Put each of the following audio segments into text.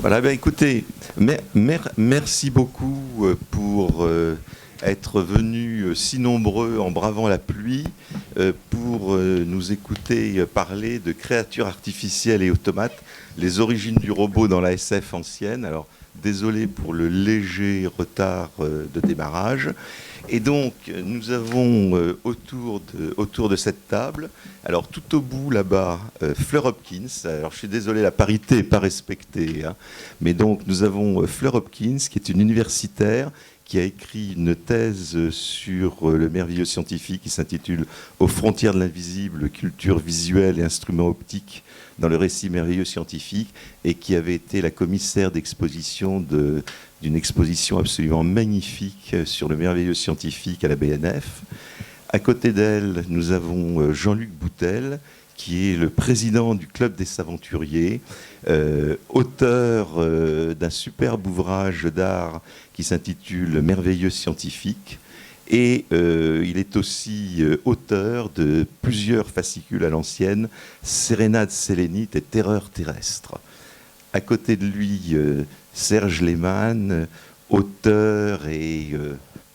Voilà, ben écoutez, merci beaucoup pour être venus si nombreux en bravant la pluie pour nous écouter parler de créatures artificielles et automates, les origines du robot dans la SF ancienne. Alors, désolé pour le léger retard de démarrage. Et donc, nous avons autour de cette table, alors tout au bout là-bas, Fleur Hopkins. Alors, je suis désolé, la parité n'est pas respectée, hein, mais donc nous avons Fleur Hopkins, qui est une universitaire qui a écrit une thèse sur le merveilleux scientifique qui s'intitule « Aux frontières de l'invisible, culture visuelle et instruments optiques dans le récit merveilleux scientifique » et qui avait été la commissaire d'exposition d'une exposition absolument magnifique sur le merveilleux scientifique à la BNF. À côté d'elle, nous avons Jean-Luc Boutel, qui est le président du Club des Saventuriers, auteur d'un superbe ouvrage d'art qui s'intitule « Merveilleux scientifique ». Et il est aussi auteur de plusieurs fascicules à l'ancienne, Sérénade sélénite et Terreur terrestre. À côté de lui, Serge Lehmann, auteur et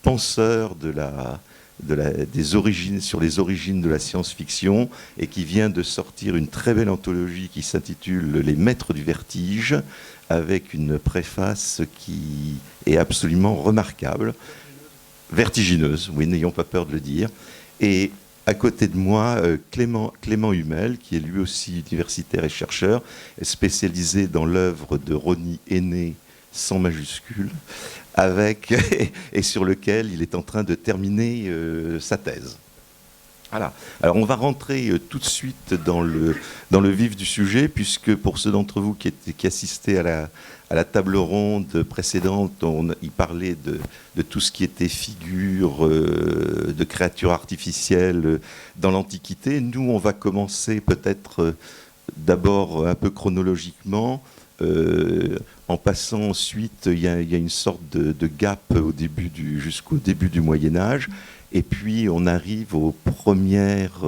penseur des origines, sur les origines de la science-fiction, et qui vient de sortir une très belle anthologie qui s'intitule « Les Maîtres du vertige », avec une préface qui est absolument remarquable. Vertigineuse, oui, n'ayons pas peur de le dire. Et à côté de moi, Clément Humel, qui est lui aussi universitaire et chercheur, spécialisé dans l'œuvre de Ronnie Henné, sans majuscule, et sur lequel il est en train de terminer sa thèse. Voilà. Alors on va rentrer tout de suite dans le vif du sujet, puisque pour ceux d'entre vous qui assistaient à la table ronde précédente, il parlait de tout ce qui était figure de créatures artificielles dans l'Antiquité. Nous, on va commencer peut-être d'abord un peu chronologiquement, en passant ensuite, il y a une sorte de gap jusqu'au début du Moyen-Âge. Et puis, on arrive aux premières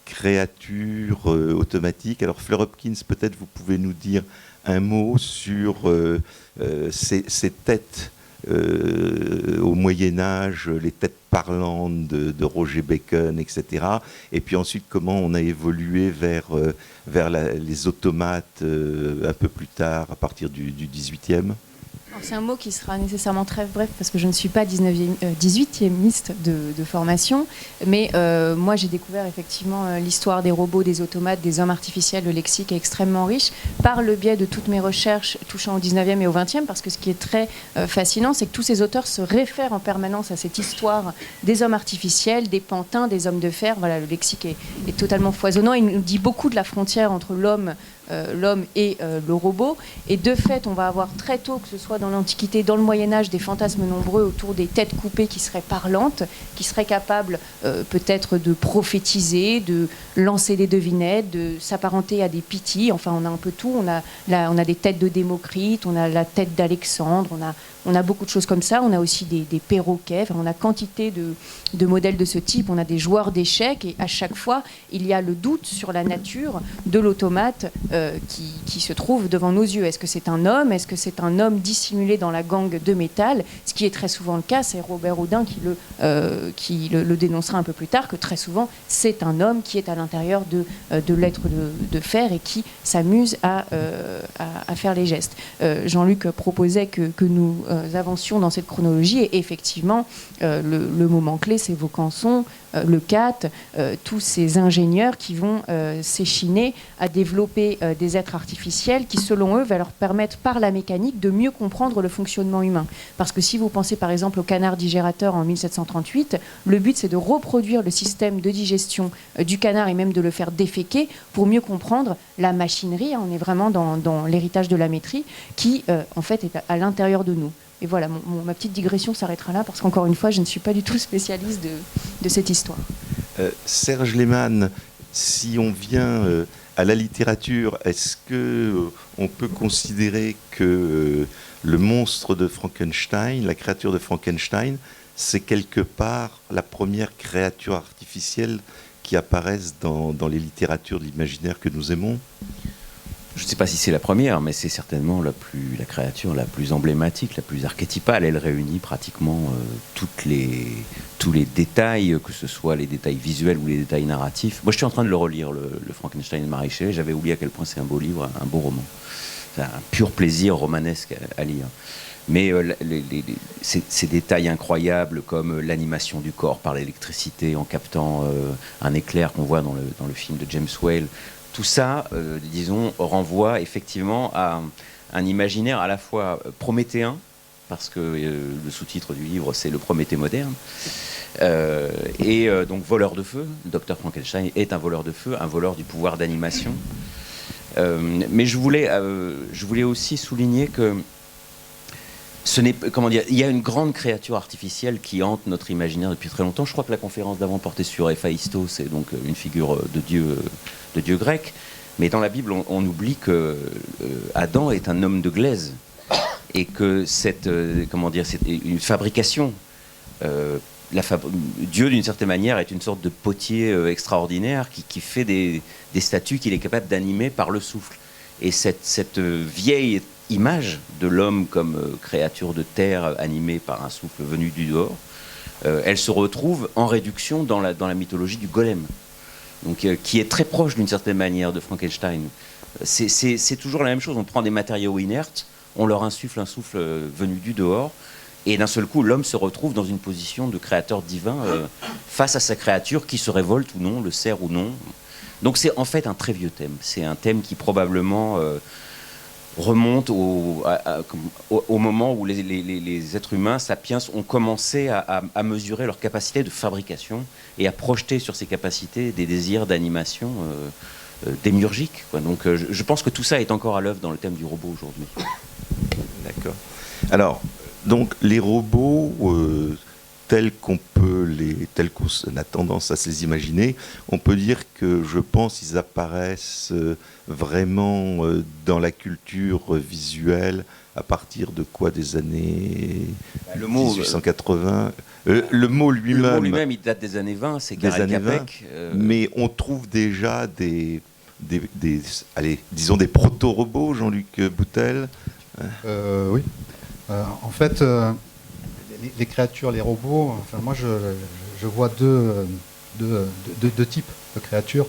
créatures automatiques. Alors, Fleur Hopkins, peut-être vous pouvez nous dire un mot sur ces têtes au Moyen-Âge, les têtes parlantes de Roger Bacon, etc. Et puis ensuite, comment on a évolué vers les automates un peu plus tard, à partir du 18e. C'est un mot qui sera nécessairement très bref parce que je ne suis pas 18e de formation, mais moi j'ai découvert effectivement l'histoire des robots, des automates, des hommes artificiels, le lexique est extrêmement riche par le biais de toutes mes recherches touchant au 19e et au 20e, parce que ce qui est très fascinant, c'est que tous ces auteurs se réfèrent en permanence à cette histoire des hommes artificiels, des pantins, des hommes de fer. Voilà, le lexique est totalement foisonnant. Il nous dit beaucoup de la frontière entre l'homme et le robot. Et de fait, on va avoir très tôt, que ce soit dans l'Antiquité, dans le Moyen-Âge, des fantasmes nombreux autour des têtes coupées qui seraient parlantes, qui seraient capables peut-être de prophétiser, de lancer des devinettes, de s'apparenter à des Pythies. Enfin, on a un peu tout. On a des têtes de Démocrite, on a la tête d'Alexandre, on a beaucoup de choses comme ça. On a aussi des perroquets. Enfin, on a quantité de modèles de ce type. On a des joueurs d'échecs et à chaque fois, il y a le doute sur la nature de l'automate qui se trouve devant nos yeux. Est-ce que c'est un homme ? Est-ce que c'est un homme dissimulé dans la gangue de métal ? Ce qui est très souvent le cas, c'est Robert Houdin qui le dénoncera un peu plus tard, que très souvent, c'est un homme qui est à l'intérieur de l'être de fer et qui s'amuse à faire les gestes. Jean-Luc proposait que nous avancions dans cette chronologie et effectivement, le moment clé, c'est Vaucanson, le CAT, tous ces ingénieurs qui vont s'échiner à développer des êtres artificiels qui, selon eux, va leur permettre par la mécanique de mieux comprendre le fonctionnement humain. Parce que si vous pensez par exemple au canard digérateur en 1738, le but c'est de reproduire le système de digestion du canard et même de le faire déféquer pour mieux comprendre la machinerie. On est vraiment dans l'héritage de la maîtrise qui, en fait, est à l'intérieur de nous. Et voilà, ma petite digression s'arrêtera là parce qu'encore une fois, je ne suis pas du tout spécialiste de cette histoire. Serge Lehmann, si on vient à la littérature, est-ce qu'on peut considérer que le monstre de Frankenstein, la créature de Frankenstein, c'est quelque part la première créature artificielle qui apparaisse dans les littératures de l'imaginaire que nous aimons ? je ne sais pas si c'est la première, mais c'est certainement la créature la plus emblématique, la plus archétypale. Elle réunit pratiquement tous les détails, que ce soit les détails visuels ou les détails narratifs. Moi, je suis en train de le relire, le Frankenstein de Mary Shelley. J'avais oublié à quel point c'est un beau livre, un beau roman. C'est un pur plaisir romanesque à lire. Mais ces détails incroyables comme l'animation du corps par l'électricité en captant un éclair qu'on voit dans le film de James Whale, tout ça, disons, renvoie effectivement à un imaginaire à la fois prométhéen, parce que le sous-titre du livre, c'est le Prométhée moderne, et donc voleur de feu. Le docteur Frankenstein est un voleur de feu, un voleur du pouvoir d'animation. Mais je voulais aussi souligner que il y a une grande créature artificielle qui hante notre imaginaire depuis très longtemps. Je crois que la conférence d'avant portait sur Héphaïstos, c'est donc une figure de dieu grec. Mais dans la Bible, on oublie que Adam est un homme de glaise et que c'est une fabrication. Dieu, d'une certaine manière, est une sorte de potier extraordinaire qui fait des statues qu'il est capable d'animer par le souffle. Et cette vieille image de l'homme comme créature de terre animée par un souffle venu du dehors, elle se retrouve en réduction dans la mythologie du golem, donc, qui est très proche d'une certaine manière de Frankenstein. C'est toujours la même chose, on prend des matériaux inertes, on leur insuffle un souffle venu du dehors, et d'un seul coup l'homme se retrouve dans une position de créateur divin face à sa créature qui se révolte ou non, le sert ou non. Donc c'est en fait un très vieux thème, c'est un thème qui probablement remonte au moment où les êtres humains, sapiens, ont commencé à mesurer leur capacité de fabrication et à projeter sur ces capacités des désirs d'animation démiurgiques, quoi. Donc je pense que tout ça est encore à l'œuvre dans le thème du robot aujourd'hui. D'accord. Alors, donc les robots, tels qu'on a tendance à se les imaginer, on peut dire que, je pense, ils apparaissent vraiment dans la culture visuelle à partir de quoi, des années 1880. Le mot lui-même, il date des années 20, c'est Karel Capek. Mais on trouve déjà disons des proto-robots, Jean-Luc Boutel. Oui. En fait, les créatures, les robots, enfin, moi je vois deux types de créatures.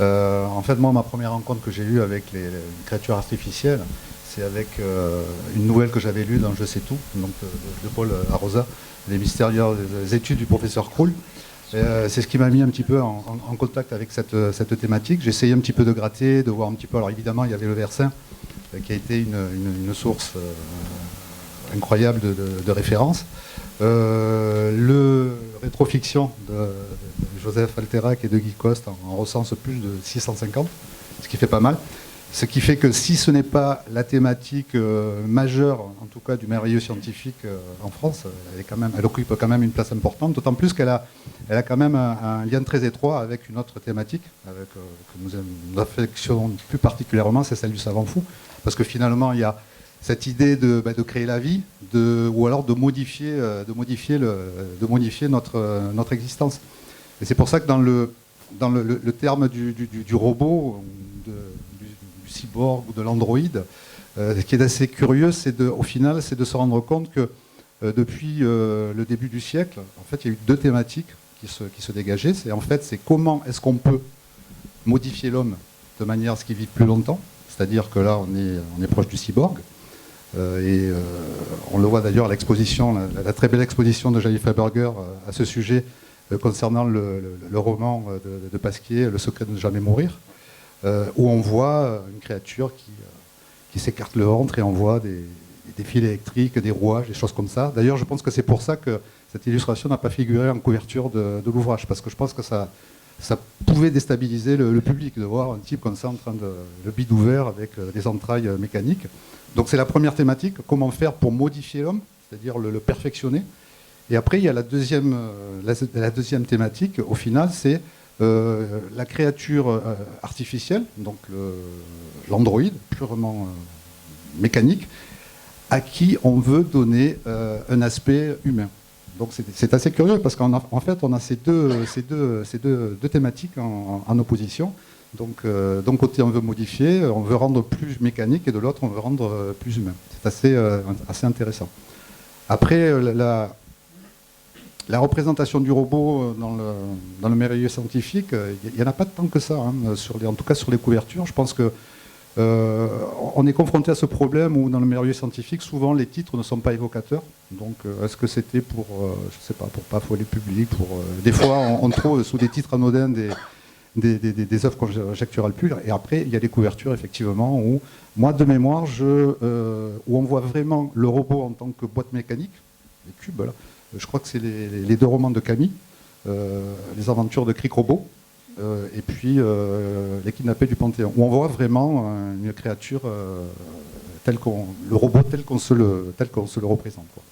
En fait, moi, ma première rencontre que j'ai eue avec les créatures artificielles, c'est avec une nouvelle que j'avais lue dans Je sais tout, donc de Paul Arrosa, Les mystérieuses études du professeur Krull. C'est ce qui m'a mis un petit peu en contact avec cette thématique. J'ai essayé un petit peu de gratter, de voir un petit peu. Alors évidemment, il y avait le Versin, qui a été une source incroyable de référence. Le rétrofiction de Joseph Alterac et de Guy Coste en recense plus de 650, ce qui fait pas mal. Ce qui fait que si ce n'est pas la thématique majeure, en tout cas du merveilleux scientifique en France, elle occupe quand même une place importante, d'autant plus qu'elle a quand même un lien très étroit avec une autre thématique, que nous affectionnons plus particulièrement, c'est celle du savant fou, parce que finalement il y a cette idée de créer la vie, ou alors de modifier notre existence. Et c'est pour ça que dans le terme du robot, du cyborg ou de l'androïde, ce qui est assez curieux, au final, c'est de se rendre compte que depuis le début du siècle, en fait, il y a eu deux thématiques qui se dégageaient. C'est comment est-ce qu'on peut modifier l'homme de manière à ce qu'il vive plus longtemps. C'est-à-dire que là, on est proche du cyborg. On le voit d'ailleurs à l'exposition, la très belle exposition de Javi Freiberger à ce sujet concernant le roman de Pasquier, Le secret de ne jamais mourir, où on voit une créature qui s'écarte le ventre et on voit des fils électriques, des rouages, des choses comme ça. D'ailleurs, je pense que c'est pour ça que cette illustration n'a pas figuré en couverture de l'ouvrage, parce que je pense que ça pouvait déstabiliser le public de voir un type comme ça en train le bide ouvert avec des entrailles mécaniques. Donc c'est la première thématique, comment faire pour modifier l'homme, c'est-à-dire le perfectionner. Et après, il y a la deuxième thématique, au final, c'est la créature artificielle, donc l'androïde, purement mécanique, à qui on veut donner un aspect humain. Donc c'est assez curieux, parce qu'en fait, on a ces deux thématiques en opposition. Donc d'un côté, on veut modifier, on veut rendre plus mécanique, et de l'autre, on veut rendre plus humain. C'est assez intéressant. Après, la représentation du robot dans le milieu scientifique, il n'y en a pas tant que ça, hein, en tout cas sur les couvertures. Je pense que on est confronté à ce problème où dans le milieu scientifique, souvent les titres ne sont pas évocateurs. Donc est-ce que c'était pour, je sais pas, pour pas affoler le public, des fois on trouve sous des titres anodins des œuvres conjecturales pures. Et après, il y a des couvertures effectivement où, moi de mémoire, où on voit vraiment le robot en tant que boîte mécanique, les cubes là. Je crois que c'est les 2 romans de Camille, les aventures de Cric Robot, et puis les kidnappés du Panthéon, où on voit vraiment une créature le robot tel qu'on se le représente, quoi.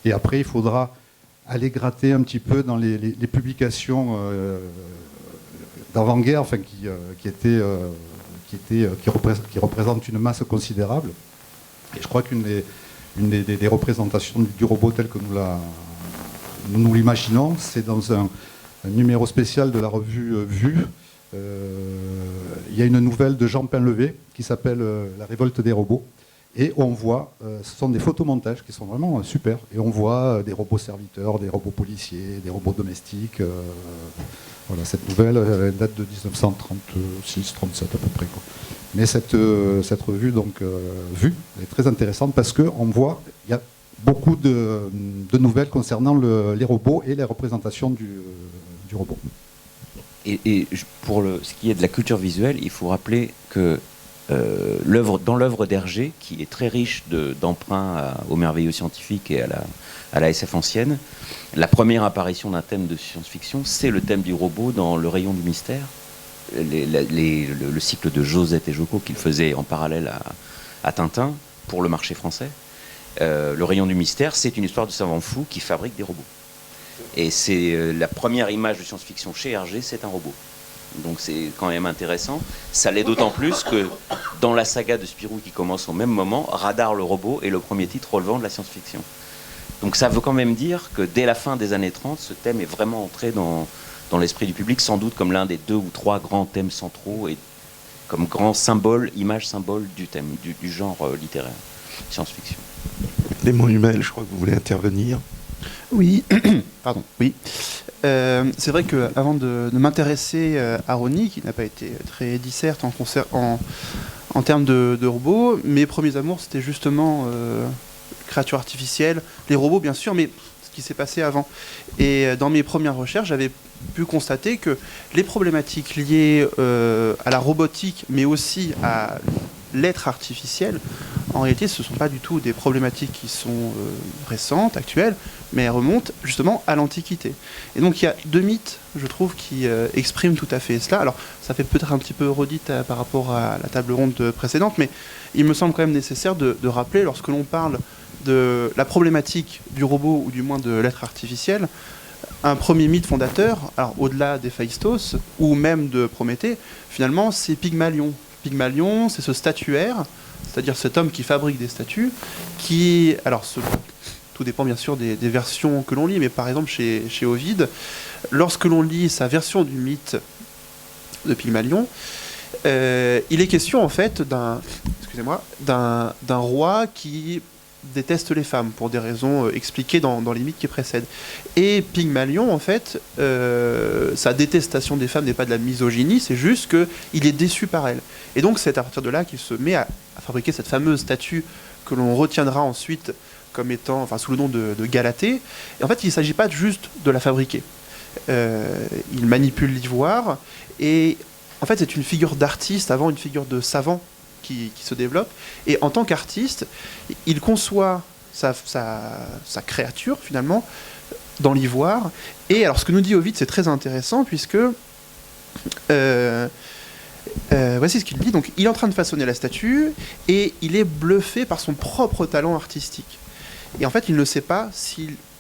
Et après, il faudra aller gratter un petit peu dans les publications d'avant-guerre, enfin, qui représentent une masse considérable. Et je crois qu'une des représentations du robot tel que nous l'imaginons, c'est dans un numéro spécial de la revue Vue. Il y a une nouvelle de Jean Painlevé qui s'appelle La révolte des robots. Et on voit, ce sont des photomontages qui sont vraiment super. Et on voit des robots serviteurs, des robots policiers, des robots domestiques. Voilà, cette nouvelle elle date de 1936-37 à peu près, quoi. Mais cette revue, donc Vue, est très intéressante parce qu'on voit, il y a beaucoup de nouvelles concernant les robots et les représentations du robot. Et pour ce qui est de la culture visuelle, il faut rappeler que dans l'œuvre d'Hergé, qui est très riche d'emprunts au merveilleux scientifique et à la SF ancienne, la première apparition d'un thème de science-fiction, c'est le thème du robot dans Le Rayon du Mystère, le cycle de Josette et Joko qu'il faisait en parallèle à Tintin pour le marché français. Le Rayon du Mystère, c'est une histoire de savant fou qui fabrique des robots. Et c'est la première image de science-fiction chez Hergé, c'est un robot. Donc c'est quand même intéressant. Ça l'est d'autant plus que dans la saga de Spirou qui commence au même moment, Radar le robot est le premier titre relevant de la science-fiction. Donc ça veut quand même dire que dès la fin des années 30, ce thème est vraiment entré dans l'esprit du public, sans doute comme l'un des 2 ou 3 grands thèmes centraux et comme grand symbole, image symbole du thème, du genre littéraire, science-fiction. Clément Humel, je crois que vous voulez intervenir. Oui, pardon, oui. C'est vrai qu'avant de m'intéresser à Rosny, qui n'a pas été très disserte en termes de robots, mes premiers amours, c'était justement créatures artificielles, les robots bien sûr, mais ce qui s'est passé avant. Et dans mes premières recherches, j'avais pu constater que les problématiques liées à la robotique, mais aussi à l'être artificiel, en réalité, ce ne sont pas du tout des problématiques qui sont récentes, actuelles, mais elles remontent justement à l'Antiquité. Et donc il y a 2 mythes, je trouve, qui expriment tout à fait cela. Alors ça fait peut-être un petit peu redite par rapport à la table ronde précédente, mais il me semble quand même nécessaire de rappeler, lorsque l'on parle de la problématique du robot, ou du moins de l'être artificiel, un premier mythe fondateur, alors au-delà d'Héphaïstos, ou même de Prométhée, finalement c'est Pygmalion. Pygmalion, c'est ce statuaire, c'est-à-dire cet homme qui fabrique des statues, qui, alors tout dépend bien sûr des versions que l'on lit, mais par exemple chez Ovide, lorsque l'on lit sa version du mythe de Pygmalion, il est question en fait d'un roi qui déteste les femmes pour des raisons expliquées dans les mythes qui précèdent. Et Pygmalion, en fait, sa détestation des femmes n'est pas de la misogynie, c'est juste qu'il est déçu par elles. Et donc c'est à partir de là qu'il se met à fabriquer cette fameuse statue que l'on retiendra ensuite comme étant, enfin, sous le nom de Galatée. Et en fait, il ne s'agit pas juste de la fabriquer. Il manipule l'ivoire, et en fait, c'est une figure d'artiste avant une figure de savant qui se développe. Et en tant qu'artiste, il conçoit sa créature, finalement, dans l'ivoire. Et alors, ce que nous dit Ovide, c'est très intéressant, puisque voici ce qu'il dit. Donc, il est en train de façonner la statue, et il est bluffé par son propre talent artistique. Et en fait, il ne sait pas,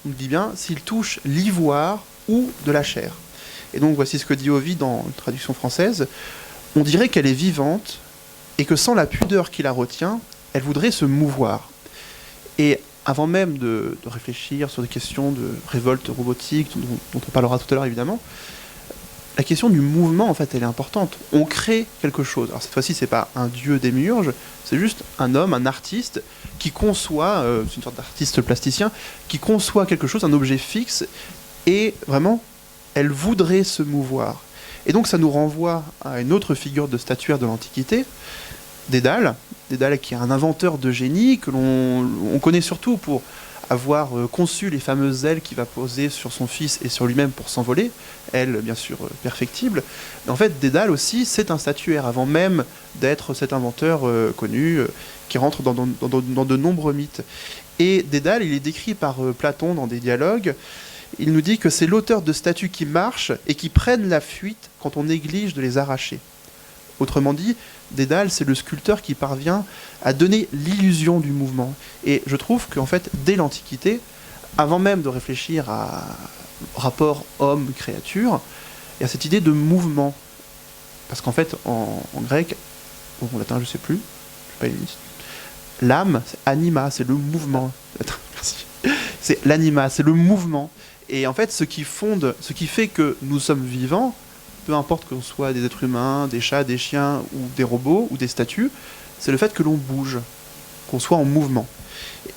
on dit bien, s'il touche l'ivoire ou de la chair. Et donc, voici ce que dit Ovide dans une traduction française. On dirait qu'elle est vivante, et que sans la pudeur qui la retient, elle voudrait se mouvoir. Et avant même de réfléchir sur des questions de révolte robotique, dont on parlera tout à l'heure évidemment, la question du mouvement, en fait, elle est importante. On crée quelque chose. Alors cette fois-ci, c'est pas un dieu démiurge, c'est juste un homme, un artiste qui conçoit, c'est une sorte d'artiste plasticien, qui conçoit quelque chose, un objet fixe, et vraiment, elle voudrait se mouvoir. Et donc ça nous renvoie à une autre figure de statuaire de l'Antiquité, Dédale. Dédale qui est un inventeur de génie, que l'on connaît surtout pour avoir conçu les fameuses ailes qu'il va poser sur son fils et sur lui-même pour s'envoler, ailes bien sûr perfectibles. Mais en fait, Dédale aussi, c'est un statuaire, avant même d'être cet inventeur connu, qui rentre dans de nombreux mythes. Et Dédale, il est décrit par Platon dans des dialogues. Il nous dit que c'est l'auteur de statues qui marchent et qui prennent la fuite quand on néglige de les arracher. Autrement dit, Dédale, c'est le sculpteur qui parvient à donner l'illusion du mouvement. Et je trouve qu'en fait, dès l'Antiquité, avant même de réfléchir à rapport homme-créature, il y a cette idée de mouvement. Parce qu'en fait, en grec, ou en latin, je ne sais plus, je ne sais pas, l'âme, c'est anima, c'est le mouvement. Attends, merci. C'est l'anima, c'est le mouvement. Et en fait, ce qui fait que nous sommes vivants, peu importe qu'on soit des êtres humains, des chats, des chiens, ou des robots, ou des statues, c'est le fait que l'on bouge, qu'on soit en mouvement.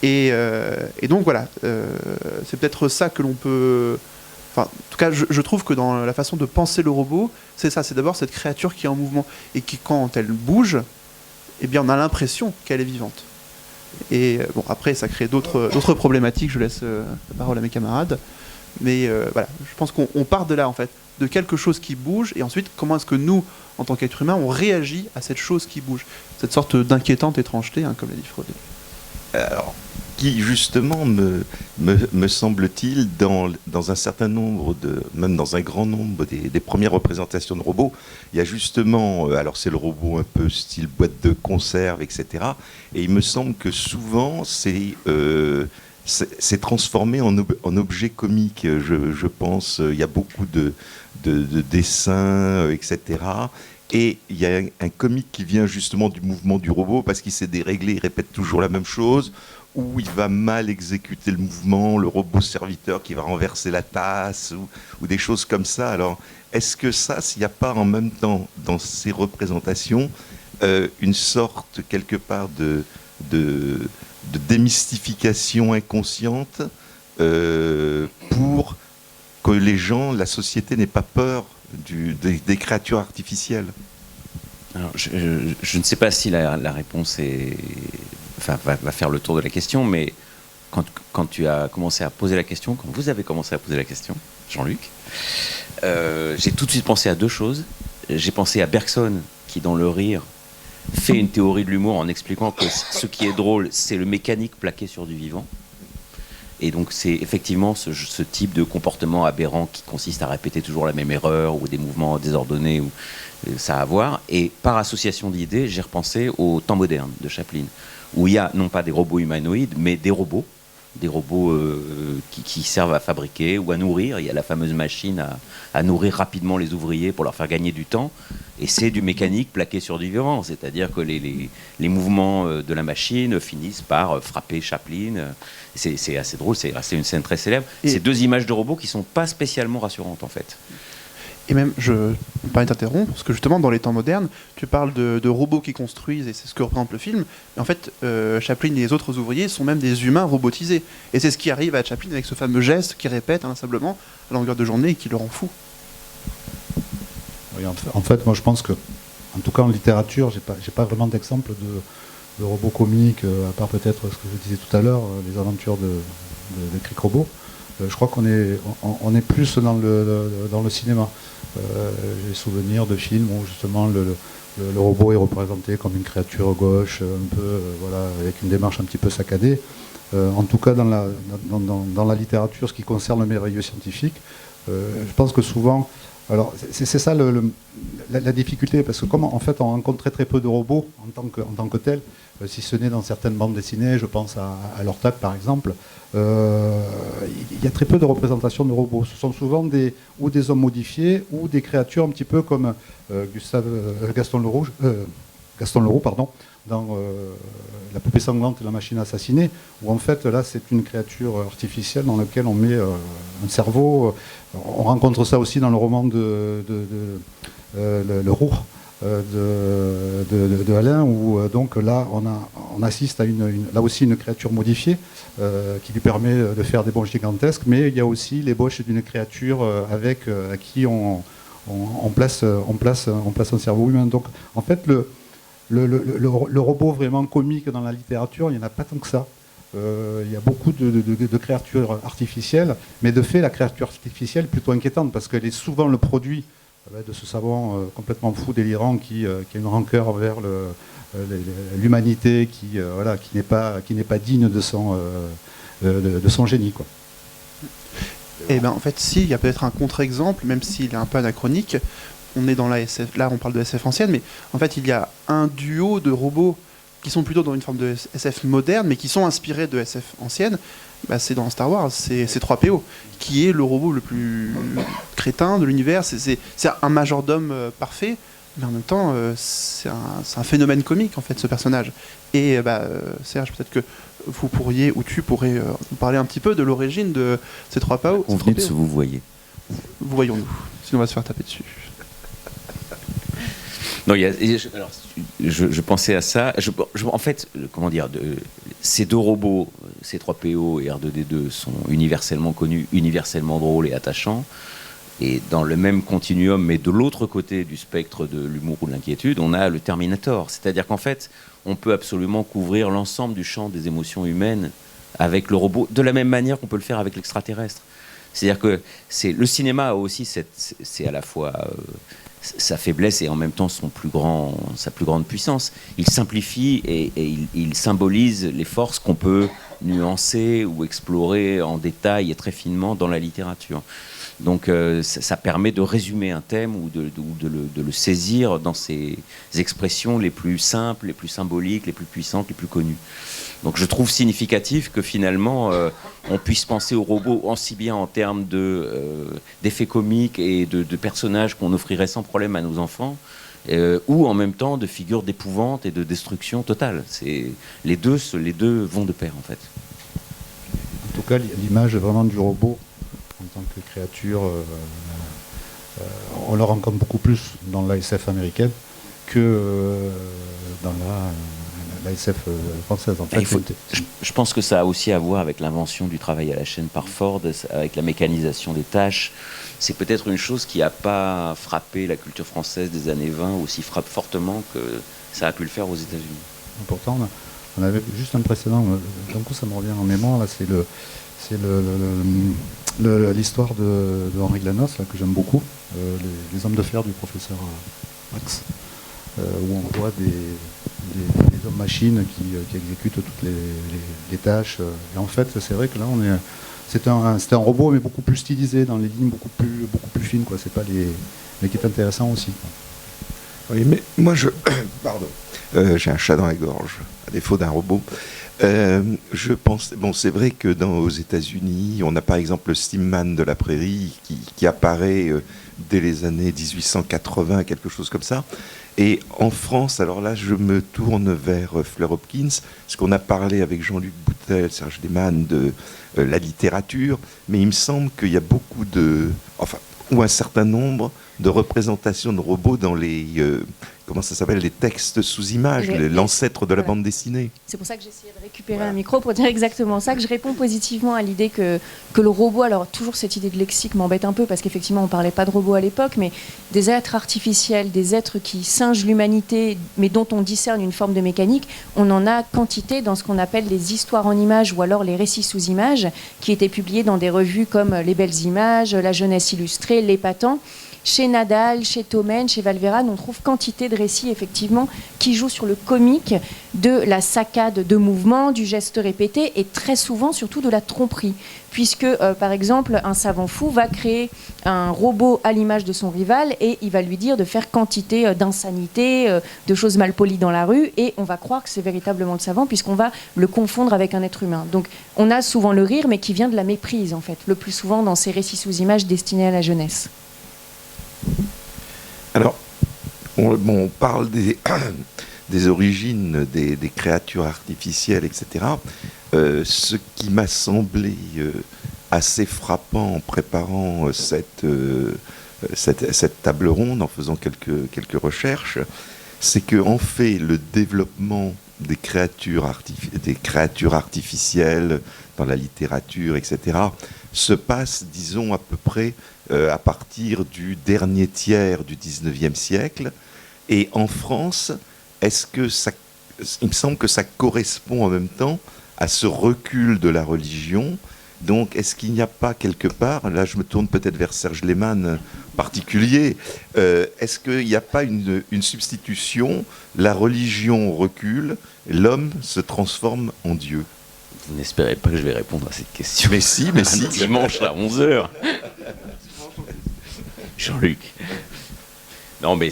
Et donc voilà, c'est peut-être ça que l'on peut... Enfin, en tout cas, je trouve que dans la façon de penser le robot, c'est ça, c'est d'abord cette créature qui est en mouvement, et qui, quand elle bouge, eh bien, on a l'impression qu'elle est vivante. Et bon, après, ça crée d'autres problématiques, je laisse la parole à mes camarades. Mais voilà, je pense qu'on part de là, en fait, de quelque chose qui bouge, et ensuite, comment est-ce que nous, en tant qu'être humain, on réagit à cette chose qui bouge. Cette sorte d'inquiétante étrangeté, hein, comme l'a dit Freud. Alors, qui justement me semble-t-il, dans un certain nombre même dans un grand nombre des premières représentations de robots, il y a justement, alors c'est le robot un peu style boîte de conserve, etc. Et il me semble que souvent c'est transformé en objet comique. Je pense, il y a beaucoup de dessins, etc. Et il y a un comique qui vient justement du mouvement du robot parce qu'il s'est déréglé, il répète toujours la même chose, ou il va mal exécuter le mouvement, le robot serviteur qui va renverser la tasse, ou des choses comme ça. Alors, est-ce que ça, s'il n'y a pas en même temps dans ces représentations une sorte quelque part de démystification inconsciente pour que les gens, la société n'ait pas peur des créatures artificielles? Alors, je ne sais pas si la réponse va faire le tour de la question, mais quand tu as commencé à poser la question, quand vous avez commencé à poser la question, Jean-Luc, j'ai tout de suite pensé à deux choses. J'ai pensé à Bergson, qui dans Le Rire fait une théorie de l'humour en expliquant que ce qui est drôle, c'est le mécanique plaqué sur du vivant. Et donc c'est effectivement ce type de comportement aberrant qui consiste à répéter toujours la même erreur ou des mouvements désordonnés, ou ça a à voir. Et par association d'idées, j'ai repensé au Temps moderne de Chaplin, où il y a non pas des robots humanoïdes, mais des robots qui servent à fabriquer ou à nourrir. Il y a la fameuse machine à nourrir rapidement les ouvriers pour leur faire gagner du temps. Et c'est du mécanique plaqué sur du vivant, c'est-à-dire que les mouvements de la machine finissent par frapper Chaplin. C'est assez drôle, c'est resté une scène très célèbre. C'est deux images de robots qui ne sont pas spécialement rassurantes en fait. Et même, je me permets d'interrompre, parce que justement, dans les temps modernes, tu parles de robots qui construisent, et c'est ce que représente le film. Mais en fait, Chaplin et les autres ouvriers sont même des humains robotisés. Et c'est ce qui arrive à Chaplin avec ce fameux geste qu'il répète inlassablement à longueur de journée et qui le rend fou. Oui, en fait, moi je pense que, en tout cas en littérature, j'ai pas vraiment d'exemple de robots comiques, à part peut-être ce que je disais tout à l'heure, les aventures de Cric Robot. Je crois qu'on est plus dans le cinéma. J'ai souvenir de films où justement le robot est représenté comme une créature gauche, un peu voilà, avec une démarche un petit peu saccadée. En tout cas, dans la littérature, ce qui concerne le merveilleux scientifique, je pense que souvent, alors c'est ça la difficulté, parce que comme en fait on rencontre très peu de robots en tant que tels, si ce n'est dans certaines bandes dessinées, je pense à Lortac par exemple, il y a très peu de représentations de robots. Ce sont souvent des hommes modifiés ou des créatures un petit peu comme Gaston Leroux, dans La poupée sanglante et la machine à assassiner, où en fait là c'est une créature artificielle dans laquelle on met un cerveau. On rencontre ça aussi dans le roman de Le Roure de Alain, où donc là on assiste à là aussi une créature modifiée qui lui permet de faire des bonds gigantesques, mais il y a aussi l'ébauche d'une créature à qui on place un cerveau humain. Donc en fait le robot vraiment comique dans la littérature, il n'y en a pas tant que ça. Il y a beaucoup de créatures artificielles, mais de fait la créature artificielle est plutôt inquiétante parce qu'elle est souvent le produit de ce savant complètement fou, délirant, qui a une rancœur envers l'humanité, qui n'est pas digne de son génie, quoi. Et ben en fait, si, il y a peut-être un contre-exemple, même s'il est un peu anachronique. On est dans la SF, là on parle de SF ancienne, mais en fait il y a un duo de robots qui sont plutôt dans une forme de SF moderne, mais qui sont inspirés de SF ancienne. Bah, c'est dans Star Wars, c'est C3PO, qui est le robot le plus crétin de l'univers. C'est un majordome parfait, mais en même temps, c'est un phénomène comique, en fait, ce personnage. Et Serge, peut-être que vous pourriez, ou tu pourrais nous parler un petit peu de l'origine de C3PO. On venait de se vous voyez. Vous voyons-nous, sinon on va se faire taper dessus. Non, je pensais à ça. En fait, comment dire, ces deux robots, C3PO et R2D2, sont universellement connus, universellement drôles et attachants. Et dans le même continuum, mais de l'autre côté du spectre de l'humour ou de l'inquiétude, on a le Terminator. C'est-à-dire qu'en fait, on peut absolument couvrir l'ensemble du champ des émotions humaines avec le robot, de la même manière qu'on peut le faire avec l'extraterrestre. C'est-à-dire que le cinéma a aussi c'est à la fois sa faiblesse et en même temps sa plus grande puissance. Il simplifie et il symbolise les forces qu'on peut nuancer ou explorer en détail et très finement dans la littérature. Donc ça permet de résumer un thème ou de le saisir dans ses expressions les plus simples, les plus symboliques, les plus puissantes, les plus connues. Donc je trouve significatif que finalement on puisse penser aux robots aussi bien en termes d'effets comiques et de personnages qu'on offrirait sans problème à nos enfants, ou en même temps de figures d'épouvante et de destruction totale. Les deux vont de pair en fait. En tout cas, l'image vraiment du robot en tant que créature, on le rencontre beaucoup plus dans la SF américaine que dans la SF française. En fait, je pense que ça a aussi à voir avec l'invention du travail à la chaîne par Ford, avec la mécanisation des tâches. C'est peut-être une chose qui n'a pas frappé la culture française des années 20 aussi fortement que ça a pu le faire aux États-Unis. Pourtant, on avait juste un précédent, d'un coup ça me revient en mémoire, là, c'est l'histoire de Henri Glanos, là, que j'aime beaucoup, les hommes de fer du professeur Max, où on voit des hommes-machines qui exécutent toutes les tâches. Et en fait, c'est vrai que là, c'est un robot, mais beaucoup plus stylisé, dans les lignes beaucoup plus fines, quoi. C'est pas mais qui est intéressant aussi, quoi. Oui, mais moi, pardon, j'ai un chat dans la gorge, à défaut d'un robot. Je pense, c'est vrai que aux États-Unis, on a par exemple le Steamman de la prairie qui apparaît dès les années 1880, quelque chose comme ça. Et en France, alors là, je me tourne vers Fleur Hopkins, parce qu'on a parlé avec Jean-Luc Boutel, Serge Lehmann de la littérature, mais il me semble qu'il y a beaucoup ou un certain nombre de représentations de robots dans les les textes sous images, l'ancêtre de la bande dessinée. C'est pour ça que j'ai essayé de récupérer un micro pour dire exactement ça, que je réponds positivement à l'idée que le robot, alors toujours cette idée de lexique m'embête un peu parce qu'effectivement on parlait pas de robots à l'époque, mais des êtres artificiels, des êtres qui singent l'humanité, mais dont on discerne une forme de mécanique, on en a quantité dans ce qu'on appelle les histoires en images ou alors les récits sous images, qui étaient publiés dans des revues comme Les Belles Images, La Jeunesse Illustrée, L'Épatant. Chez Nadal, chez Tommen, chez Valveran, on trouve quantité de récits effectivement qui jouent sur le comique, de la saccade de mouvements, du geste répété et très souvent surtout de la tromperie. Puisque par exemple un savant fou va créer un robot à l'image de son rival et il va lui dire de faire quantité d'insanité, de choses mal polies dans la rue et on va croire que c'est véritablement le savant puisqu'on va le confondre avec un être humain. Donc on a souvent le rire mais qui vient de la méprise en fait, le plus souvent dans ces récits sous images destinés à la jeunesse. Alors, on parle des origines des créatures artificielles, etc., ce qui m'a semblé assez frappant en préparant cette table ronde, en faisant quelques recherches, c'est qu'en fait, le développement des créatures artificielles dans la littérature, etc., se passe, disons, à peu près à partir du dernier tiers du XIXe siècle. Et en France, il me semble que ça correspond en même temps à ce recul de la religion. Donc, est-ce qu'il n'y a pas quelque part, là je me tourne peut-être vers Serge Lehmann en particulier, est-ce qu'il n'y a pas une substitution, la religion recule, l'homme se transforme en Dieu? Vous n'espérez pas que je vais répondre à cette question? Mais si. Dimanche à 11h. Jean-Luc. Non, mais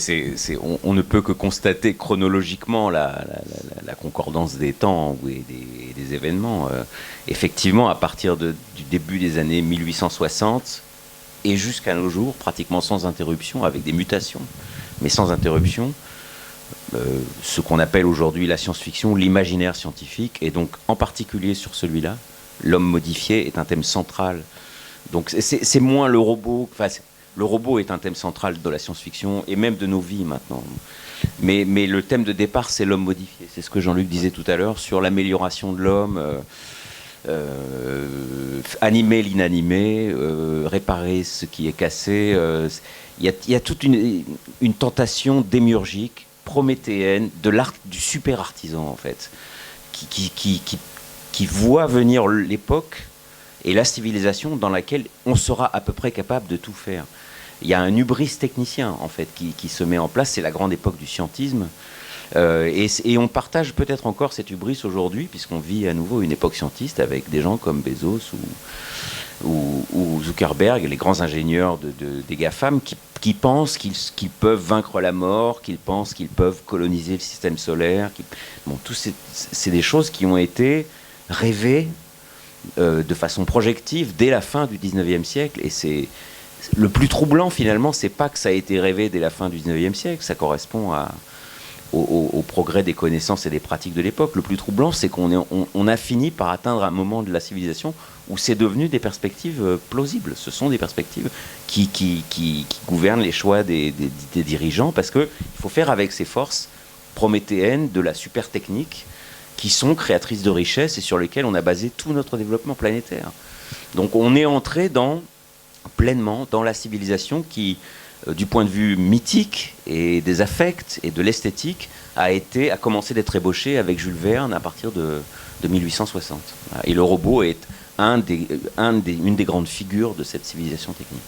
on ne peut que constater chronologiquement la concordance des temps et des événements. Effectivement, à partir du début des années 1860 et jusqu'à nos jours, pratiquement sans interruption, avec des mutations, mais sans interruption, ce qu'on appelle aujourd'hui la science-fiction, l'imaginaire scientifique, et donc en particulier sur celui-là, l'homme modifié est un thème central. Donc c'est moins le robot. Enfin, le robot est un thème central de la science-fiction et même de nos vies maintenant. Mais le thème de départ, c'est l'homme modifié. C'est ce que Jean-Luc disait tout à l'heure sur l'amélioration de l'homme, animer l'inanimé, réparer ce qui est cassé. Il y a toute une tentation démiurgique, prométhéenne, de l'art, du super artisan en fait, qui voit venir l'époque et la civilisation dans laquelle on sera à peu près capable de tout faire. Il y a un hubris technicien en fait qui se met en place. C'est la grande époque du scientisme, et on partage peut-être encore cette hubris aujourd'hui, puisqu'on vit à nouveau une époque scientiste avec des gens comme Bezos ou Zuckerberg, les grands ingénieurs des GAFAM qui pensent qu'ils peuvent vaincre la mort, qu'ils pensent qu'ils peuvent coloniser le système solaire. Bon, c'est des choses qui ont été rêvées de façon projective dès la fin du 19e siècle, et c'est le plus troublant finalement, c'est pas que ça a été rêvé dès la fin du 19e siècle, ça correspond au progrès des connaissances et des pratiques de l'époque. Le plus troublant, c'est qu'on a fini par atteindre un moment de la civilisation où c'est devenu des perspectives plausibles. Ce sont des perspectives qui gouvernent les choix des dirigeants, parce qu'il faut faire avec ces forces prométhéennes de la super technique qui sont créatrices de richesses et sur lesquelles on a basé tout notre développement planétaire. Donc on est entré pleinement dans la civilisation qui, du point de vue mythique et des affects et de l'esthétique, a commencé d'être ébauchée avec Jules Verne à partir de 1860. Et le robot est une des grandes figures de cette civilisation technique.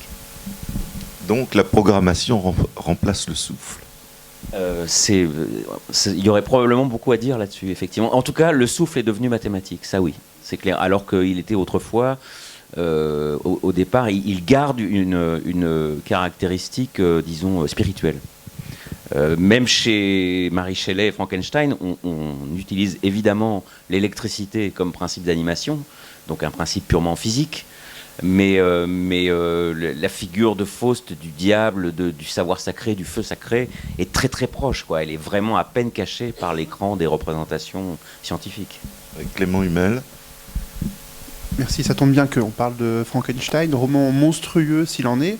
Donc la programmation remplace le souffle. Il y aurait probablement beaucoup à dire là-dessus, effectivement. En tout cas, le souffle est devenu mathématique, ça oui, c'est clair. Alors qu'il était autrefois, au départ, il garde une caractéristique, disons, spirituelle. Même chez Mary Shelley et Frankenstein, on utilise évidemment l'électricité comme principe d'animation, donc un principe purement physique. Mais la figure de Faust, du diable, du savoir sacré, du feu sacré, est très très proche, quoi. Elle est vraiment à peine cachée par l'écran des représentations scientifiques. Clément Hummel. Merci, ça tombe bien qu'on parle de Frankenstein, roman monstrueux s'il en est,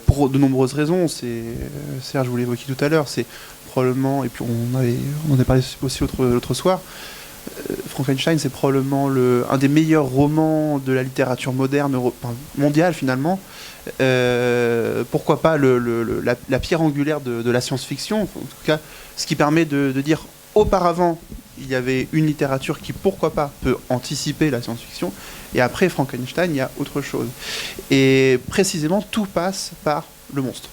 pour de nombreuses raisons. Serge, vous l'évoquiez tout à l'heure, c'est probablement, et puis on en a parlé aussi l'autre soir, Frankenstein, c'est probablement un des meilleurs romans de la littérature moderne, mondiale finalement. Pourquoi pas la pierre angulaire de la science-fiction, en tout cas, ce qui permet de dire auparavant, il y avait une littérature qui, pourquoi pas, peut anticiper la science-fiction, et après Frankenstein, il y a autre chose. Et précisément, tout passe par le monstre.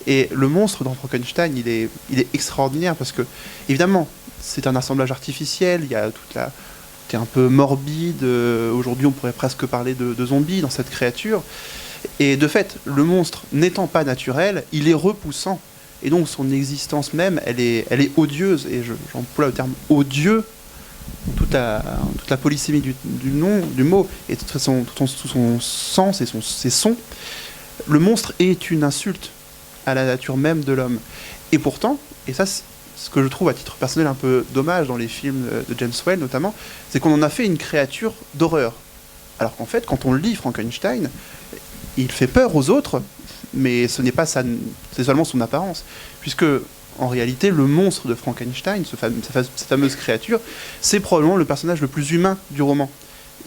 Et le monstre dans Frankenstein, il est extraordinaire parce que, évidemment, c'est un assemblage artificiel, il y a c'est un peu morbide, aujourd'hui on pourrait presque parler de zombies dans cette créature, et de fait, le monstre n'étant pas naturel, il est repoussant, et donc son existence même, elle est odieuse, et j'emploie le terme odieux, toute la polysémie du mot, et tout son sens et ses sons. Le monstre est une insulte à la nature même de l'homme. Et pourtant, et ça ce que je trouve à titre personnel un peu dommage dans les films de James Whale notamment, c'est qu'on en a fait une créature d'horreur. Alors qu'en fait, quand on lit Frankenstein, il fait peur aux autres, mais ce n'est pas c'est seulement son apparence. Puisque, en réalité, le monstre de Frankenstein, cette fameuse créature, c'est probablement le personnage le plus humain du roman.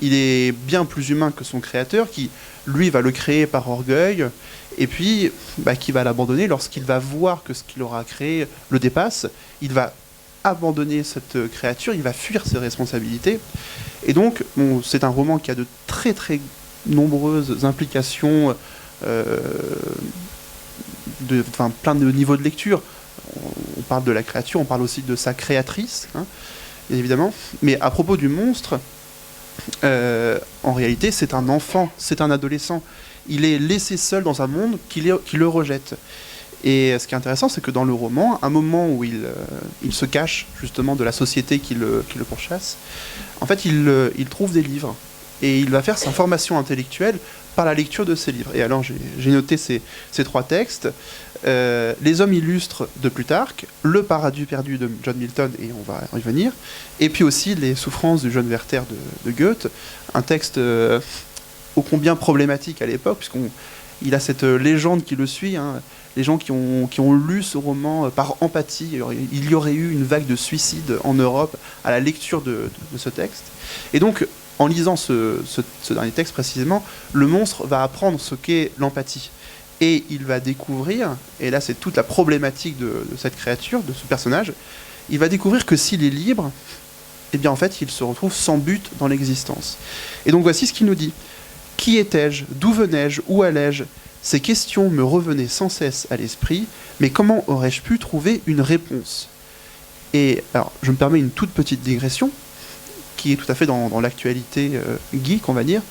Il est bien plus humain que son créateur, qui, lui, va le créer par orgueil, et puis qui va l'abandonner lorsqu'il va voir que ce qu'il aura créé le dépasse. Il va abandonner cette créature, il va fuir ses responsabilités. Et donc, c'est un roman qui a de très très nombreuses implications, plein de niveaux de lecture. On parle de la créature, on parle aussi de sa créatrice, hein, évidemment. Mais à propos du monstre, en réalité, c'est un enfant, c'est un adolescent. Il est laissé seul dans un monde qui le rejette. Et ce qui est intéressant, c'est que dans le roman, un moment où il se cache justement de la société qui le pourchasse, en fait, il trouve des livres. Et il va faire sa formation intellectuelle par la lecture de ces livres. Et alors, j'ai noté ces 3 textes. Les hommes illustres de Plutarque, Le paradis perdu de John Milton, et on va y venir, et puis aussi Les souffrances du jeune Werther de Goethe, un texte ô combien problématique à l'époque, puisqu'il a cette légende qui le suit, hein, les gens qui ont lu ce roman par empathie. Il y aurait eu une vague de suicides en Europe à la lecture de ce texte. Et donc, en lisant ce dernier texte précisément, le monstre va apprendre ce qu'est l'empathie. Et il va découvrir, et là c'est toute la problématique de cette créature, de ce personnage, il va découvrir que s'il est libre, eh bien en fait il se retrouve sans but dans l'existence. Et donc voici ce qu'il nous dit. « Qui étais-je ? D'où venais-je ? Où allais-je ? Ces questions me revenaient sans cesse à l'esprit, mais comment aurais-je pu trouver une réponse ?» Et alors je me permets une toute petite digression, qui est tout à fait dans l'actualité geek, on va dire.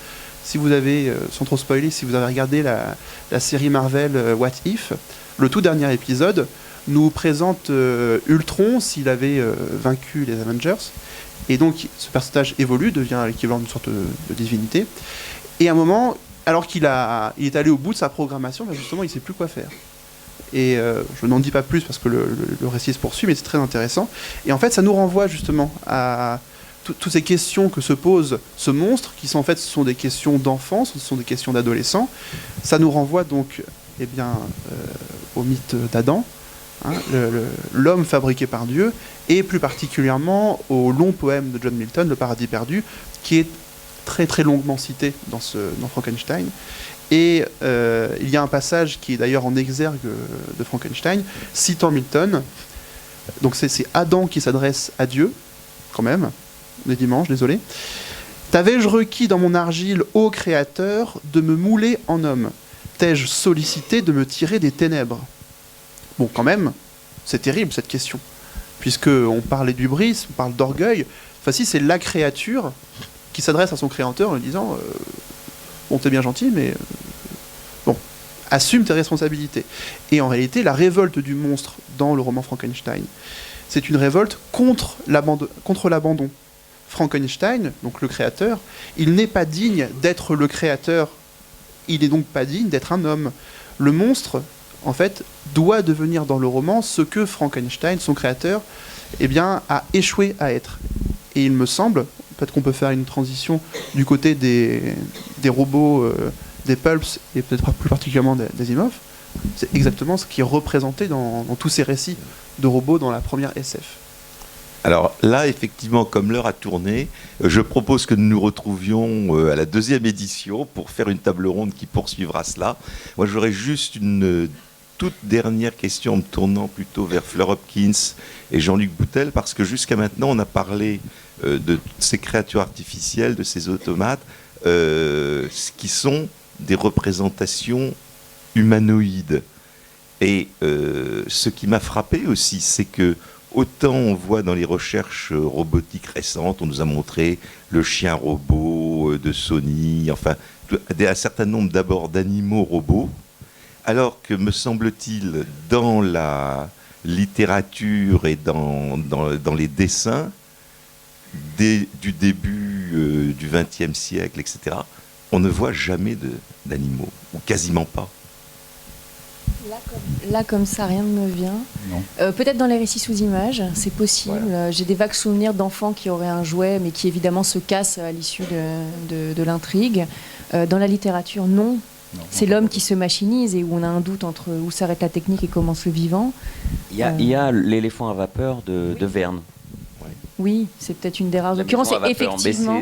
Si vous avez, sans trop spoiler, si vous avez regardé la série Marvel What If, le tout dernier épisode nous présente Ultron s'il avait vaincu les Avengers. Et donc ce personnage évolue, devient l'équivalent d'une sorte de divinité. Et à un moment, alors qu'il est allé au bout de sa programmation, justement il ne sait plus quoi faire. Et je n'en dis pas plus parce que le récit se poursuit, mais c'est très intéressant. Et en fait ça nous renvoie justement à toutes ces questions que se pose ce monstre, qui sont en fait ce sont des questions d'enfance, ce sont des questions d'adolescents. Ça nous renvoie donc au mythe d'Adam, hein, l'homme fabriqué par Dieu, et plus particulièrement au long poème de John Milton, Le paradis perdu, qui est très très longuement cité dans Frankenstein. Et il y a un passage qui est d'ailleurs en exergue de Frankenstein, citant Milton. Donc c'est Adam qui s'adresse à Dieu, quand même. Les dimanches, désolé. « T'avais-je requis dans mon argile, ô Créateur, de me mouler en homme ? T'ai-je sollicité de me tirer des ténèbres ?» Bon, quand même, c'est terrible cette question. Puisqu'on parle d'hubris, on parle d'orgueil. Enfin, si, c'est la créature qui s'adresse à son créateur en lui disant bon, t'es bien gentil, mais bon, assume tes responsabilités. Et en réalité, la révolte du monstre dans le roman Frankenstein, c'est une révolte contre l'abandon. Frankenstein, donc le créateur, il n'est pas digne d'être le créateur, il n'est donc pas digne d'être un homme. Le monstre, en fait, doit devenir dans le roman ce que Frankenstein, son créateur, a échoué à être. Et il me semble, peut-être qu'on peut faire une transition du côté des robots, des pulps, et peut-être plus particulièrement d'Asimov, c'est exactement ce qui est représenté dans tous ces récits de robots dans la première SF. Alors là, effectivement, comme l'heure a tourné, je propose que nous nous retrouvions à la 2e édition pour faire une table ronde qui poursuivra cela. Moi, j'aurais juste une toute dernière question en me tournant plutôt vers Fleur Hopkins et Jean-Luc Boutel, parce que jusqu'à maintenant, on a parlé de ces créatures artificielles, de ces automates, qui sont des représentations humanoïdes. Et ce qui m'a frappé aussi, c'est que autant on voit dans les recherches robotiques récentes, on nous a montré le chien robot de Sony, enfin un certain nombre d'abord d'animaux robots, alors que me semble-t-il dans la littérature et dans les dessins du début du XXe siècle, etc., on ne voit jamais d'animaux, ou quasiment pas. Là, comme ça, rien ne me vient. Peut-être dans les récits sous images, c'est possible. Voilà. J'ai des vagues souvenirs d'enfants qui auraient un jouet, mais qui évidemment se cassent à l'issue de l'intrigue. Dans la littérature, non. C'est l'homme qui se machinise et où on a un doute entre où s'arrête la technique et commence le vivant. Il y a l'éléphant à vapeur de Verne. Oui, c'est peut-être une des rares occurrences. Et effectivement,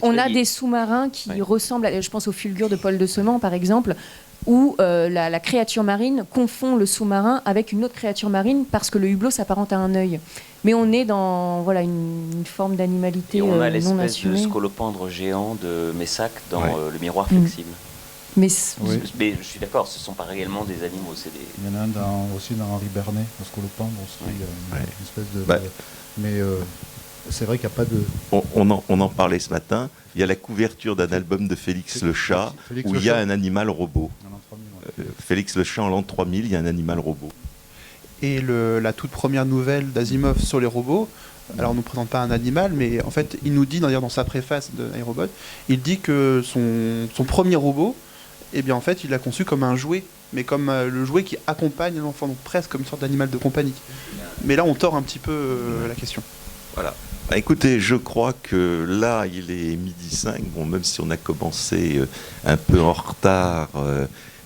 on a des sous-marins qui ressemblent, je pense au Fulgure de Paul de Seman, par exemple, où la créature marine confond le sous-marin avec une autre créature marine parce que le hublot s'apparente à un œil. Mais on est dans une forme d'animalité non assumée. Et on a l'espèce de scolopendre géant de Messac dans le miroir flexible. Mais je suis d'accord, ce ne sont pas réellement des animaux. Il y en a un aussi dans Henri Bernet, le scolopendre aussi, une espèce de... Mais c'est vrai qu'il n'y a pas de... On en parlait ce matin. Il y a la couverture d'un album de Félix le Chat où il y a un animal robot. Félix le Chat en l'an 3000, il y a un animal robot. Et la toute première nouvelle d'Asimov sur les robots, alors on ne nous présente pas un animal, mais en fait il nous dit dans sa préface de iRobot, il dit que son premier robot, eh bien en fait il l'a conçu comme un jouet, mais comme le jouet qui accompagne l'enfant, donc presque comme une sorte d'animal de compagnie. Mais là on tord un petit peu la question. Voilà. Bah, écoutez, je crois que là, il est 12h05. Bon, même si on a commencé un peu en retard,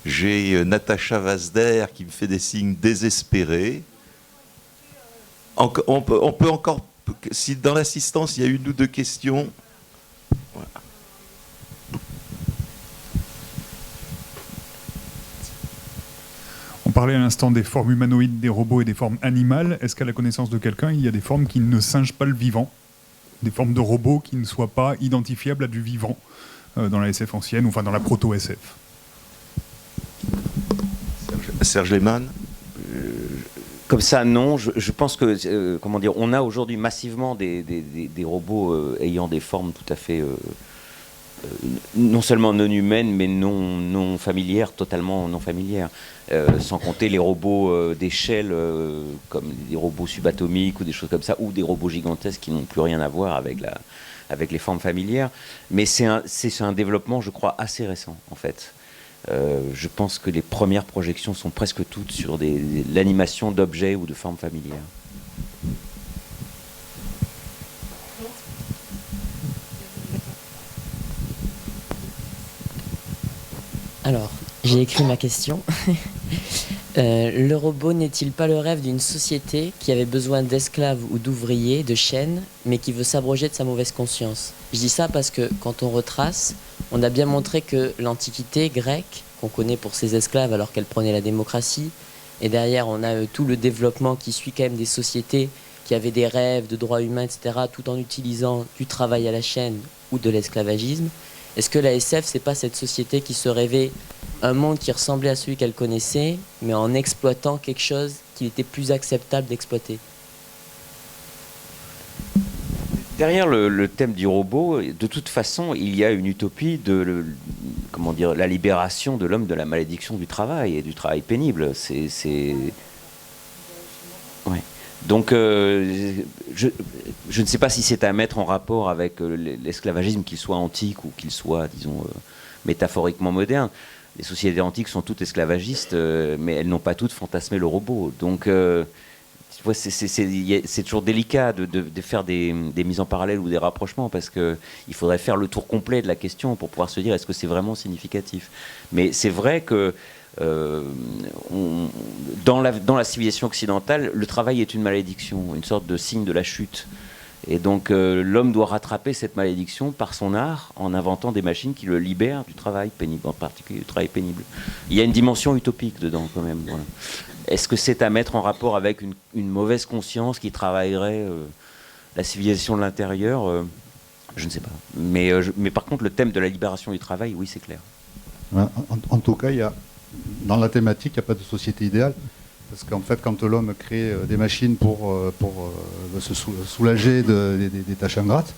j'ai Natacha Vazder qui me fait des signes désespérés. On peut encore, si dans l'assistance, il y a une ou deux questions. Voilà. On parlait à l'instant des formes humanoïdes des robots et des formes animales. Est-ce qu'à la connaissance de quelqu'un, il y a des formes qui ne singent pas le vivant? Des formes de robots qui ne soient pas identifiables à du vivant dans la SF ancienne, ou enfin dans la proto-SF? Serge Lehmann. Comme ça, non. Je pense que, on a aujourd'hui massivement des robots ayant des formes tout à fait... non seulement non humaines, mais non familières, totalement non familières. Sans compter les robots d'échelle, comme des robots subatomiques ou des choses comme ça, ou des robots gigantesques qui n'ont plus rien à voir avec les formes familières. Mais c'est un développement, je crois, assez récent, en fait. Je pense que les premières projections sont presque toutes sur l'animation d'objets ou de formes familières. Alors, j'ai écrit ma question. Le robot n'est-il pas le rêve d'une société qui avait besoin d'esclaves ou d'ouvriers, de chaînes, mais qui veut s'abroger de sa mauvaise conscience? Je dis ça parce que quand on retrace, on a bien montré que l'Antiquité grecque, qu'on connaît pour ses esclaves alors qu'elle prenait la démocratie, et derrière on a tout le développement qui suit quand même des sociétés qui avaient des rêves de droits humains, etc., tout en utilisant du travail à la chaîne ou de l'esclavagisme. Est-ce que la SF, c'est pas cette société qui se rêvait un monde qui ressemblait à celui qu'elle connaissait, mais en exploitant quelque chose qu'il était plus acceptable d'exploiter? Derrière le thème du robot, de toute façon, il y a une utopie de la libération de l'homme de la malédiction du travail et du travail pénible. Ouais. Donc, je ne sais pas si c'est à mettre en rapport avec l'esclavagisme, qu'il soit antique ou qu'il soit, disons, métaphoriquement moderne. Les sociétés antiques sont toutes esclavagistes, mais elles n'ont pas toutes fantasmé le robot. Donc, tu vois, c'est toujours délicat de faire des mises en parallèle ou des rapprochements, parce qu'il faudrait faire le tour complet de la question pour pouvoir se dire est-ce que c'est vraiment significatif. Mais c'est vrai que dans la civilisation occidentale, le travail est une malédiction, une sorte de signe de la chute. Et donc l'homme doit rattraper cette malédiction par son art en inventant des machines qui le libèrent du travail pénible, en particulier du travail pénible. Il y a une dimension utopique dedans quand même. Voilà. Est-ce que c'est à mettre en rapport avec une mauvaise conscience qui travaillerait la civilisation de l'intérieur? Je ne sais pas. Mais par contre, le thème de la libération du travail, oui, c'est clair. En tout cas, dans la thématique, il n'y a pas de société idéale. Parce qu'en fait, quand l'homme crée des machines pour se soulager des tâches ingrates,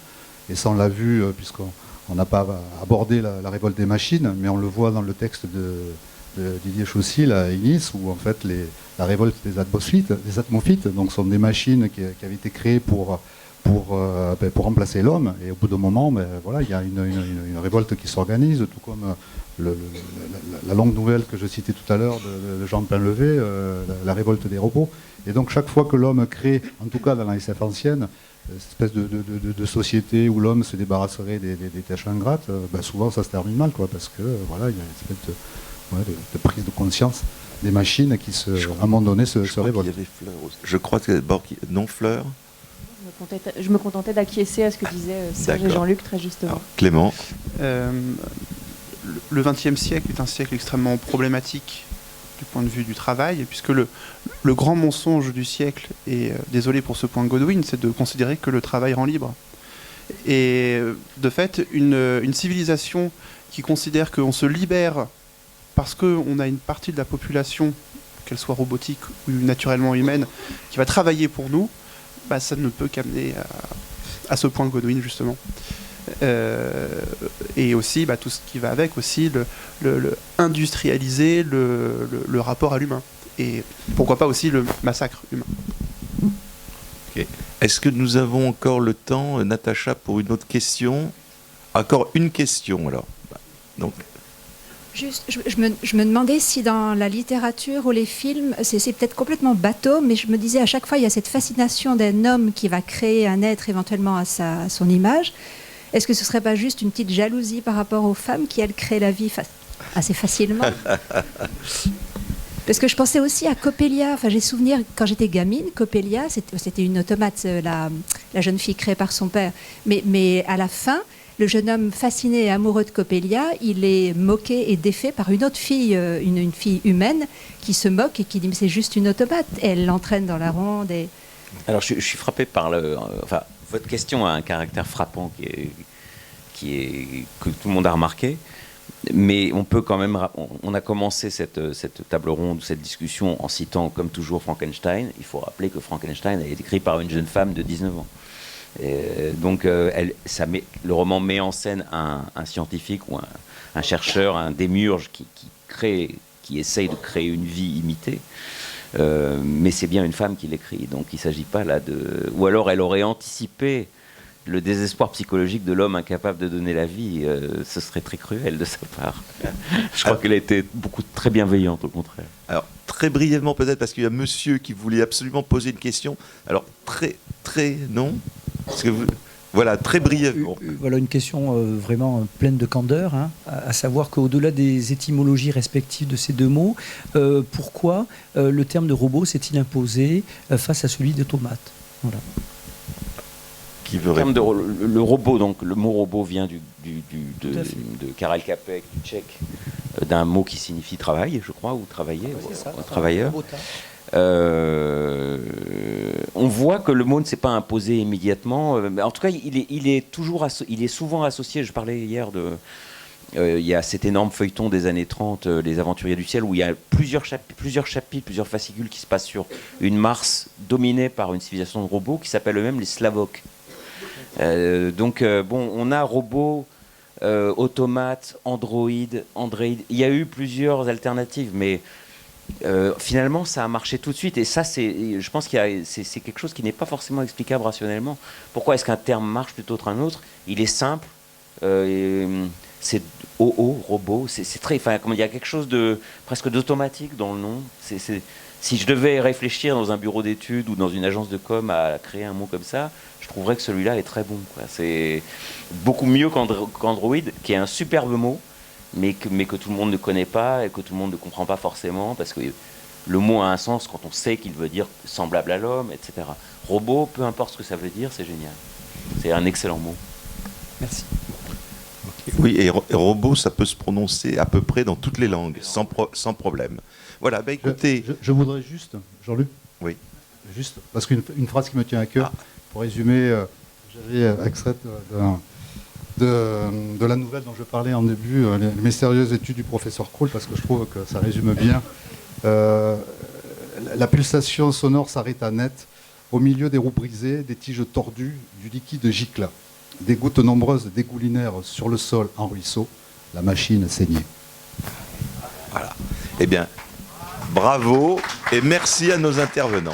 et ça on l'a vu puisqu'on n'a pas abordé la révolte des machines, mais on le voit dans le texte de Didier Chaussy, là, Ignis, où en fait la révolte des atmophytes, donc sont des machines qui avaient été créées pour pour remplacer l'homme. Et au bout d'un moment, voilà, il y a une révolte qui s'organise, tout comme la longue nouvelle que je citais tout à l'heure de Jean Painlevé, la révolte des robots. Et donc chaque fois que l'homme crée, en tout cas dans la SF ancienne, cette espèce de société où l'homme se débarrasserait des tâches ingrates, souvent ça se termine mal, quoi, parce que voilà, il y a une espèce de prise de conscience des machines qui, à un moment donné, se révoltent. Je crois que d'abord, non, Fleur. Je me contentais d'acquiescer à ce que disaient Serge et Jean-Luc très justement. Alors, Clément. Le XXe siècle est un siècle extrêmement problématique du point de vue du travail, puisque le grand mensonge du siècle, et désolé pour ce point de Godwin, c'est de considérer que le travail rend libre. Et de fait, une civilisation qui considère qu'on se libère parce qu'on a une partie de la population, qu'elle soit robotique ou naturellement humaine, qui va travailler pour nous, ça ne peut qu'amener à ce point de Godwin, justement. Et aussi tout ce qui va avec, aussi le industrialiser le rapport à l'humain. Et pourquoi pas aussi le massacre humain. Okay. Est-ce que nous avons encore le temps, Natacha, pour une autre question? Encore une question, alors. Donc... Juste, je me demandais si dans la littérature ou les films, c'est peut-être complètement bateau, mais je me disais à chaque fois, il y a cette fascination d'un homme qui va créer un être éventuellement à son image. Est-ce que ce ne serait pas juste une petite jalousie par rapport aux femmes qui, elles, créent la vie assez facilement? Parce que je pensais aussi à Coppelia. Enfin, j'ai souvenir, quand j'étais gamine, Coppelia, c'était une automate, la jeune fille créée par son père. Mais à la fin, le jeune homme fasciné et amoureux de Coppelia, il est moqué et défait par une autre fille, une fille humaine, qui se moque et qui dit « mais c'est juste une automate ». Et elle l'entraîne dans la ronde. Et... Alors, je suis frappé par votre question a un caractère frappant que tout le monde a remarqué. Mais on peut quand même... On a commencé cette table ronde, cette discussion en citant, comme toujours, Frankenstein. Il faut rappeler que Frankenstein a été écrit par une jeune femme de 19 ans. Donc le roman met en scène un scientifique ou un chercheur, un démiurge qui essaye de créer une vie imitée. Mais c'est bien une femme qui l'écrit. Donc il ne s'agit pas là de... Ou alors elle aurait anticipé le désespoir psychologique de l'homme incapable de donner la vie. Ce serait très cruel de sa part. Je crois qu'elle a été très bienveillante, au contraire. Alors, très brièvement peut-être, parce qu'il y a monsieur qui voulait absolument poser une question. Alors, non, parce que voilà, très brièvement. Voilà une question vraiment pleine de candeur, à savoir qu'au-delà des étymologies respectives de ces deux mots, pourquoi le terme de robot s'est-il imposé face à celui d'automate? Voilà. Le robot, donc le mot robot vient de Karel Čapek, du tchèque, d'un mot qui signifie travail, je crois, ou travailler, travailleur. On voit que le mot ne s'est pas imposé immédiatement. En tout cas, il est souvent associé. Je parlais hier il y a cet énorme feuilleton des années 30, Les Aventuriers du Ciel, où il y a plusieurs chapitres, plusieurs fascicules qui se passent sur une Mars dominée par une civilisation de robots qui s'appelle eux-mêmes les Slavok. On a robots, automates, androïdes. Il y a eu plusieurs alternatives, mais finalement, ça a marché tout de suite. Et ça, je pense que c'est quelque chose qui n'est pas forcément explicable rationnellement. Pourquoi est-ce qu'un terme marche plutôt qu'un autre? Il est simple. C'est robot. C'est très. Enfin, il y a quelque chose de presque d'automatique dans le nom. Si je devais réfléchir dans un bureau d'études ou dans une agence de com à créer un mot comme ça, je trouverais que celui-là est très bon, quoi. C'est beaucoup mieux qu'Android, qui est un superbe mot, mais que tout le monde ne connaît pas et que tout le monde ne comprend pas forcément, parce que le mot a un sens quand on sait qu'il veut dire semblable à l'homme, etc. Robot, peu importe ce que ça veut dire, c'est génial. C'est un excellent mot. Merci. Oui, et robot, ça peut se prononcer à peu près dans toutes les langues, sans problème. Voilà, écoutez... Je voudrais juste, Jean-Luc, oui. Juste, parce qu'une phrase qui me tient à cœur, pour résumer, j'avais extrait de la nouvelle dont je parlais en début, les mystérieuses études du professeur Kroll, parce que je trouve que ça résume bien. La pulsation sonore s'arrêta net, au milieu des roues brisées, des tiges tordues, du liquide gicla. Des gouttes nombreuses dégoulinèrent sur le sol en ruisseau. La machine saignait. Voilà. Eh bien, bravo et merci à nos intervenants.